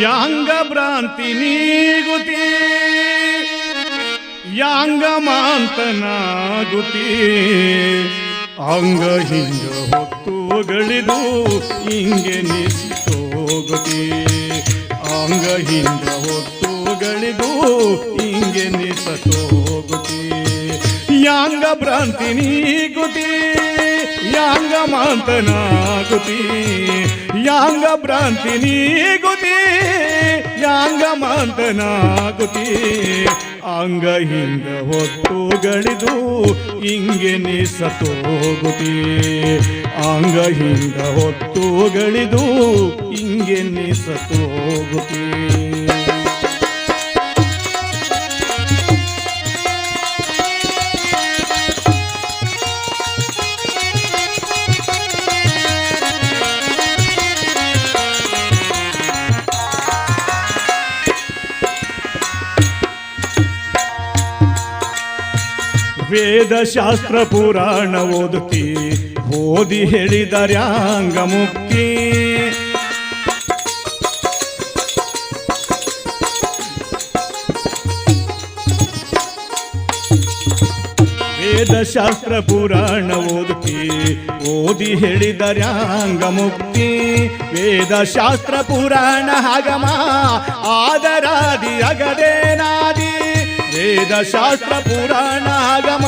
ಯಾಂಗ ಭ್ರಾಂತಿ ನೀಗುತಿ ಯಾಂಗ ಮಾಂತನಾಗುತಿ ಅಂಗ ಹಿಂಗ ಹೊತ್ತುಗಳಿದು ಹಿಂಗೆ ನಿಸಿತೋಗುತಿ ಅಂಗ ಹಿಂಗ ಹೊತ್ತುಗಳಿದು ಹಿಂಗೆ ನಿಸತೋಗುತಿ ಯಾಂಗ ಭ್ರಾಂತಿ ನೀಗುತಿ ಯಾಂಗ ಮಾಂತನಾಗುತಿ ಯಾಂಗ ಭ್ರಾಂತಿ ನೀಗುತಿ ಯಾಂಗ ಮಾಂತನಾಗುತಿ ಅಂಗ ಹಿಂಗ ಹೊತ್ತುಗಳಿದು ಹಿಂಗೆ ನಿಸತೋಗುತಿ ಅಂಗ ಹಿಂಗ ಹೊತ್ತುಗಳಿದು ಹಿಂಗೆ ನಿಸತೋಗುತಿ ವೇದಶಾಸ್ತ್ರ ಪುರಾಣ ಓದುತ್ತಿ ಓದಿ ಹೇಳಿದರ್ಯಾಂಗ ಮುಕ್ತಿ ವೇದಶಾಸ್ತ್ರ ಪುರಾಣ ಓದುತ್ತಿ ಓದಿ ಹೇಳಿದರ್ಯಾಂಗ ಮುಕ್ತಿ ವೇದಶಾಸ್ತ್ರ ಪುರಾಣ ಆಗಮ ಆದರಾದಿ ಅಗದೇನಾದಿ ವೇದಶಾಸ್ತ್ರ ಪುರಾಣ ಆಗಮ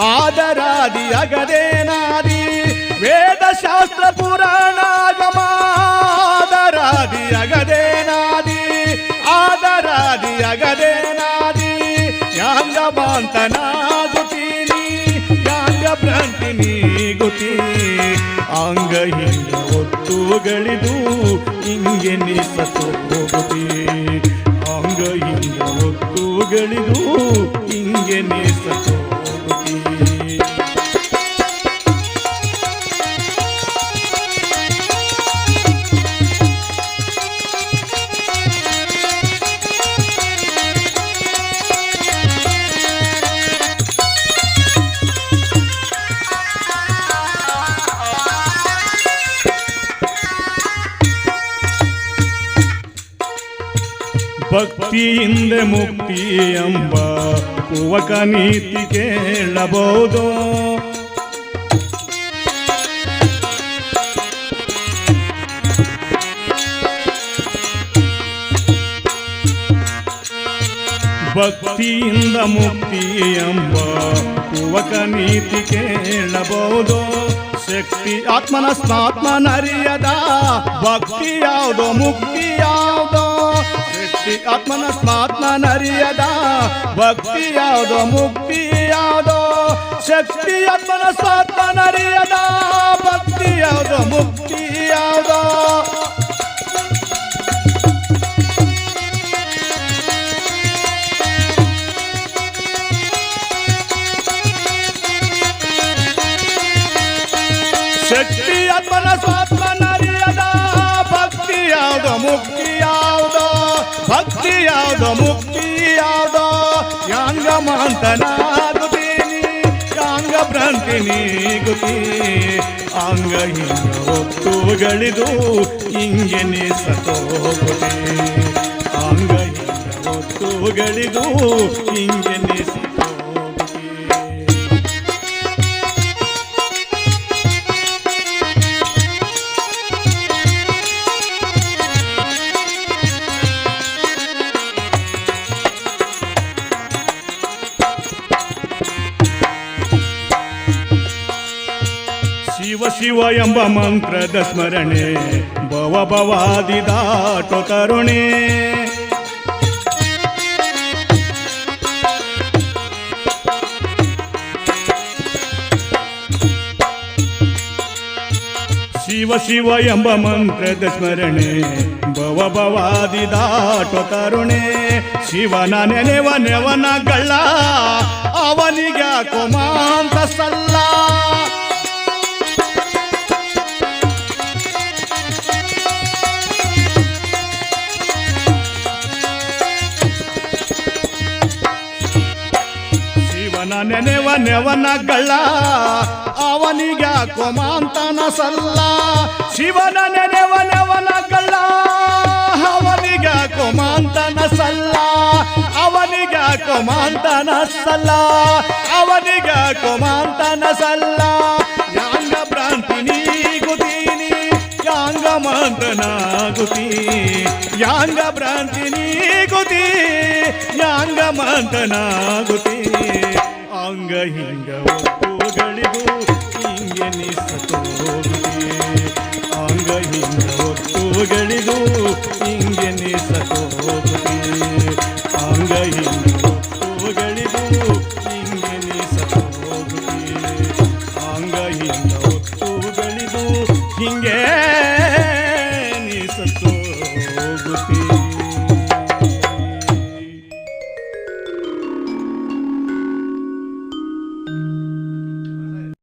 ಆದರಾದಿ ಅಗದೇನಾದಿ ವೇದಶಾಸ್ತ್ರ ಪುರಾಣ ಆಗಮ ಆದರಾದಿ ಅಗದೇನಾದಿ ಆದರಾದಿ ಅಗದೇನಾದಿ ಯಾಂಗ ಮಾಂತನಾಗುತ್ತೀನಿ ಯಾಂಗ ಭ್ರಾಂತಿ ನೀಗುತ್ತಿ ಅಂಗ ಹಿಂಗ ಹೊತ್ತುಗಳಿದು ಹಿಂಗೆ ನಿಸತೋಗುತ್ತಿ ಅಂಗ ಹಿಂಗ ಹೊತ್ತುಗಳಿದು ಹಿಂಗೆ ನಿಸತೋಗುತ್ತಿ ಭಕ್ತಿಯಿಂದ ಮುಕ್ತಿ ಎಂಬ ಕುವಕ ನೀತಿ ಕೇಳಬಹುದು ಭಕ್ತಿಯಿಂದ ಮುಕ್ತಿ ಎಂಬ ಕುವಕ ನೀತಿ ಕೇಳಬಹುದು ಶಕ್ತಿ ಆತ್ಮನ ಸ್ನಾತ್ಮನರಿಯದ ಭಕ್ತಿ ಯಾವುದೋ ಮುಕ್ತಿ ಯಾವುದೋ ಶಕ್ತಿ ಆತ್ಮನ ಸ್ನಾತ್ಮನರಿಯದ ಭಕ್ತಿ ಯಾವುದೋ ಮುಕ್ತಿ ಯಾವುದೋ ಶಕ್ತಿ ಆತ್ಮನ ಸ್ನಾತ್ಮನರಿಯದ ಭಕ್ತಿ ಯಾವುದೋ ಮುಕ್ತಿ ಯಾವುದೋ ಶಕ್ತಿ ಆತ್ಮನ ಸ್ವಾತ್ಮನರಿಯದ ಭಕ್ತಿ ಯಾವುದೋ ಮುಕ್ತಿ ಯಾವುದೋ ಭಕ್ತಿ ಯಾವುದೋ ಮುಕ್ತಿ ಯಾವುದೋ ಯಾಂಗ ಮಾಂತನಾಗುತ್ತೀನಿ ಯಾಂಗ ಭ್ರಾಂತಿ ನೀಗುತ್ತಿ ಅಂಗ ಹಿಂಗ ಹೊತ್ತುಗಳಿದು ಹಿಂಗೆ ನಿಸತೋಗುತ್ತಿ ಅಂಗ ಹಿಂಗ ಹೊತ್ತುಗಳಿದು ಹಿಂಗೆ ನಿಸತೋಗುತ್ತಿ ಶಿವ ಶಿವ ಎಂಬ ಮಂತ್ರದ ಸ್ಮರಣೆ ಭವ ಭವಾದಿ ದಾಟೋ ಕರುಣೆ ಶಿವ ಶಿವ ಎಂಬ ಮಂತ್ರದ ಸ್ಮರಣೆ ಭವ ಭವಾದಿ ದಾಟೋ ಕರುಣೆ ಶಿವನ ನೆನೆವ ನೆವನಗಳ ಅವನಿಗ್ಯಾಕೋ ಮಾಂತ ಸಲ್ಲ ನೆನೆವ ನೆವನಗಳ ಅವನಿಗ್ಯಾಕೋ ಮಾಂತನ ಸಲ್ಲ ಶಿವನ ನೆನೆವ ನೆವನಗಳ ಅವನ ಕೋಮಾಂತನ ಸಲ್ಲ ಅವನಿಗ ಕೋಮಾಂತನ ಸಲ್ಲ ಯಾಂಗ ಭ್ರಾಂತಿ ನೀಗುತ್ತೀನಿ ಯಾಂಗ ಮಂತ್ರನಾಗುತ್ತಿ ಯಾಂಗ ಭ್ರಾಂತಿ ನೀಗುತ್ತಿ ಯಾಂಗ ಮಂತ್ರನಾಗುತ್ತಿ ಅಂಗ ಹಿಂಗ ಒತ್ತುಗಳಿಗೂ ಹಿಂಗೆ ನಿಸತೋಗುತ್ತಿ ಅಂಗ ಹಿಂಗ ಒತ್ತುಗಳಿಗೂ ಹಿಂಗೆ ನಿಸತೋಗುತ್ತಿ ಅಂಗ ಹಿಂಗ ಒತ್ತುಗಳಿಗೂ ಹಿಂಗೆ ನಿಸತೋಗುತ್ತಿ ಅಂಗ ಹಿಂಗ ಒತ್ತುಗಳಿಗೂ ಹಿಂಗೆ